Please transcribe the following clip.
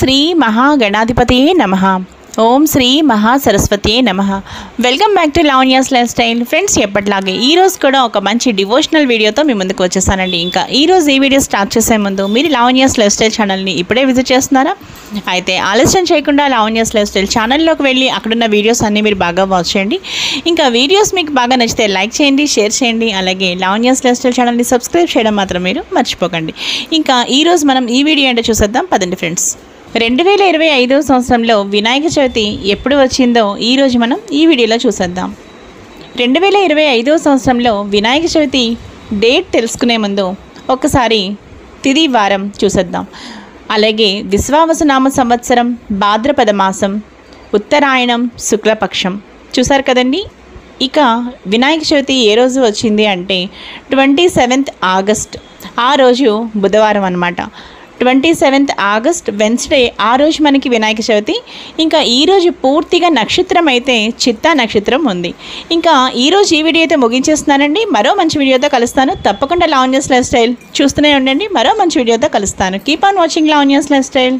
శ్రీ మహాగణాధిపతియే నమః. ఓం శ్రీ మహాసరస్వతియే నమః. Welcome back to Lavanya's life style. Friends, ఎప్పటిలాగే ఈరోజు కూడా ఒక మంచి డివోషనల్ వీడియోతో మీ ముందుకు వచ్చేసానండి. ఇంకా ఈరోజు ఈ వీడియో స్టార్ట్ చేసే ముందు మీరు లావణ్యాస్ లైఫ్ స్టైల్ ఛానల్ని ఇప్పుడే విజిట్ చేస్తున్నారా? అయితే ఆలస్యం చేయకుండా లావణ్యాస్ లైఫ్ స్టైల్ ఛానల్లోకి వెళ్ళి అక్కడున్న వీడియోస్ అన్నీ మీరు బాగా వాచ్ చేయండి. ఇంకా వీడియోస్ మీకు బాగా నచ్చితే లైక్ చేయండి, షేర్ చేయండి. అలాగే లావణ్యాస్ లైఫ్ స్టైల్ ఛానల్ని సబ్స్క్రైబ్ చేయడం మాత్రం మీరు మర్చిపోకండి. ఇంకా ఈరోజు మనం ఈ వీడియో ఏంటో చూసేద్దాం పదండి ఫ్రెండ్స్. 2025 సంవత్సరంలో వినాయక చవితి ఎప్పుడు వచ్చిందో ఈరోజు మనం ఈ వీడియోలో చూసేద్దాం. 2025 సంవత్సరంలో వినాయక చవితి డేట్ తెలుసుకునే ముందు ఒకసారి తిథి వారం చూసేద్దాం. అలాగే విశ్వావసునామ సంవత్సరం, భాద్రపద మాసం, ఉత్తరాయణం, శుక్లపక్షం చూసారు కదండి. ఇక వినాయక చవితి ఏ రోజు వచ్చింది అంటే 27th ఆగస్ట్. ఆ రోజు బుధవారం అన్నమాట. 27th ఆగస్ట్ వెన్స్డే, ఆ రోజు మనకి వినాయక చవితి. ఇంకా ఈరోజు పూర్తిగా నక్షత్రం అయితే చిత్తా నక్షత్రం ఉంది. ఇంకా ఈరోజు ఈ వీడియో అయితే ముగించేస్తున్నానండి. మరో మంచి వీడియోతో కలుస్తాను. తప్పకుండా లావణ్యాస్ లైఫ్ స్టైల్ చూస్తూనే ఉండండి. మరో మంచి వీడియోతో కలుస్తాను. Keep on watching Lavanya's life style.